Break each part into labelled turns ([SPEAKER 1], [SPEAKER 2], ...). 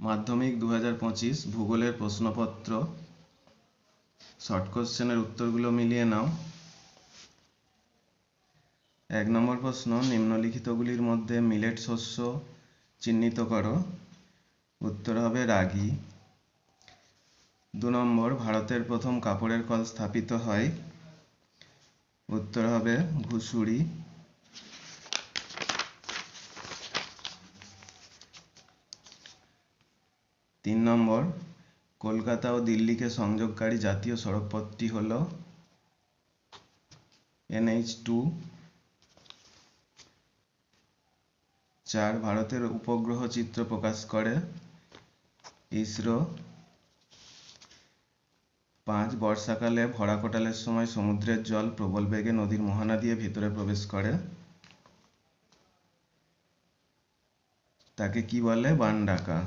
[SPEAKER 1] মাধ্যমিক 2025 ভূগোলের প্রশ্নপত্র শর্ট কোশ্চেনের উত্তরগুলো মিলিয়ে নাও। 1 নম্বর প্রশ্ন, নিম্নলিখিতগুলির মধ্যে মিলেট শস্য চিহ্নিত করো। উত্তর হবে রাগি। 2 নম্বর, ভারতের প্রথম কাপড়ের কল স্থাপিত হয়। উত্তর হবে ঘুষুরি। 3 নম্বর, কলকাতা ও দিল্লিকে সংযোগকারী জাতীয় সড়কপথটি হল NH2। 4, ভারতের উপগ্রহ চিত্র প্রকাশ করে ইসরো। 5, বর্ষাকালে ভরা কোটালের সময় সমুদ্রের জল প্রবল বেগে নদীর মোহনা দিয়ে ভিতরে প্রবেশ করে, তাকে কি বলে? বান ডাকা।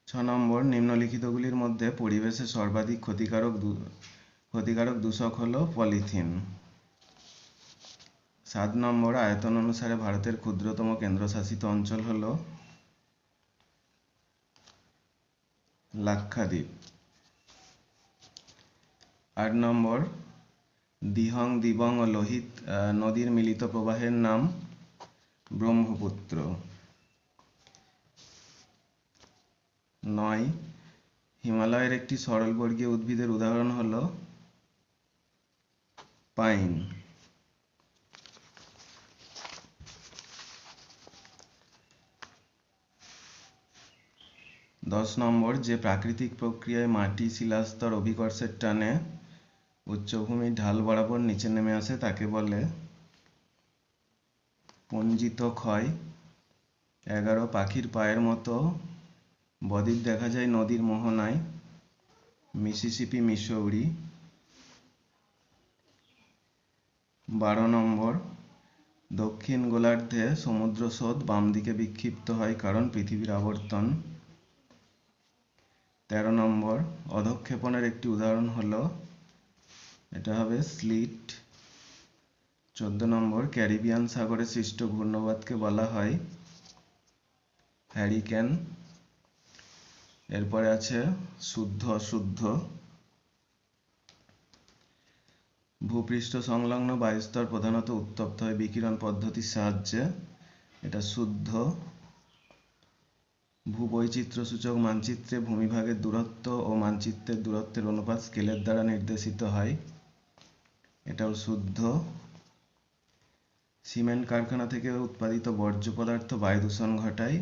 [SPEAKER 1] 6 নম্বর, নিম্নলিখিতগুলির মধ্যে পরিবেশে সর্বাধিক ক্ষতিকারক দূষক হলো পলিথিন। 7 নম্বর, আয়তন অনুসারে ভারতের ক্ষুদ্রতম কেন্দ্রশাসিত অঞ্চল হলো লাক্ষাদ্বীপ। 8 নম্বর, দিহং, দিবং ও লোহিত নদীর মিলিত প্রবাহের নাম ব্রহ্মপুত্র। 9, হিমালয়ের একটি সরলবর্গীয় উদ্ভিদের উদাহরণ হলো পাইন। 10 নম্বর, যে প্রাকৃতিক প্রক্রিয়ায় মাটি শিলাস্তর অভিকর্ষের টানে উচ্চভূমির ঢাল বরাবর নিচে নেমে আসে তাকে বলে পঞ্জিত ক্ষয়। 11, পাখির পায়ের মতো বদ্বীপ দেখা যায় নদীর মোহনায়, মিসিসিপি, মিসৌরি। 12 নম্বর, দক্ষিণ গোলার্ধে সমুদ্র স্রোত বাম দিকে বিক্ষিপ্ত হয় কারণ পৃথিবীর আবর্তন। 13 নম্বর, অধঃক্ষেপণের একটি উদাহরণ হলো, এটা হবে স্লিট। 14 নম্বর, ক্যারিবিয়ান সাগরে সৃষ্ট ঘূর্ণবাতকে বলা হয় হ্যারিকেন। এরপরে আছে শুদ্ধ অশুদ্ধ। ভূপৃষ্ঠ সংলগ্ন বায়ুস্তর প্রধানত উত্তপ্ত হয় বিকিরণ পদ্ধতির সাহায্যে, এটা শুদ্ধ। ভূবৈচিত্র্যসূচক মানচিত্রে ভূমিভাগের দূরত্ব ও মানচিত্রের দূরত্বের অনুপাত স্কেলের দ্বারা নির্দেশিত হয়, এটাও শুদ্ধ। সিমেন্ট কারখানা থেকে উৎপাদিত বর্জ্য পদার্থ বায়ু দূষণ ঘটায়,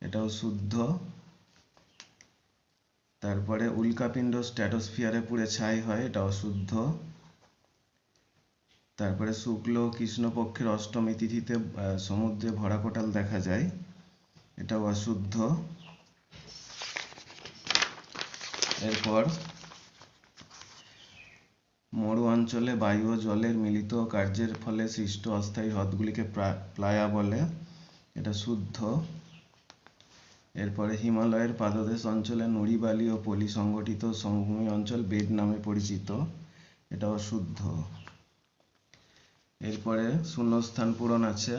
[SPEAKER 1] এটাও শুদ্ধ। তারপরে উল্কাপিণ্ড স্ট্র্যাটোস্ফিয়ারে পুড়ে ছাই হয়, এটাও শুদ্ধ। তারপরে শুক্ল ও কৃষ্ণপক্ষের অষ্টমী তিথিতে সমুদ্রে ভরা কোটাল দেখা যায়, এটাও অশুদ্ধ। এরপর মরু অঞ্চলে বায়ু ও জলের মিলিত কার্যের ফলে সৃষ্ট অস্থায়ী হ্রদগুলিকে প্লায়া বলে, এটা শুদ্ধ। এরপরে হিমালয়ের পাদদেশ অঞ্চলে নুড়ি, বালি ও পলি সংগঠিত সমভূমি অঞ্চল বেড নামে পরিচিত, এটাও শুদ্ধ। এরপরে শূন্যস্থান পূরণ আছে।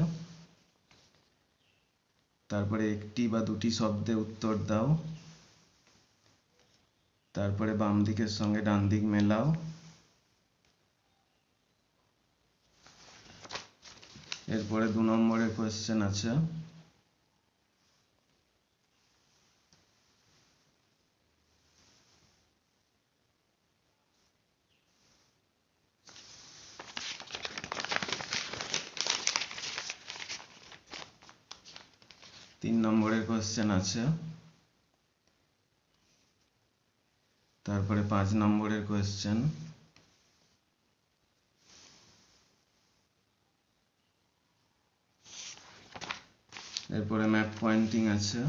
[SPEAKER 1] তারপরে একটি বা দুটি শব্দে উত্তর দাও। তারপরে বাম দিকের সঙ্গে ডান দিক মেলাও। এরপরে 2 নম্বরের কোয়েশ্চেন আছে। তিন নম্বরের কোয়েশ্চেন আছে। তারপরে 5 নম্বরের কোয়েশ্চেন। এরপরে ম্যাপ পয়েন্টিং আছে।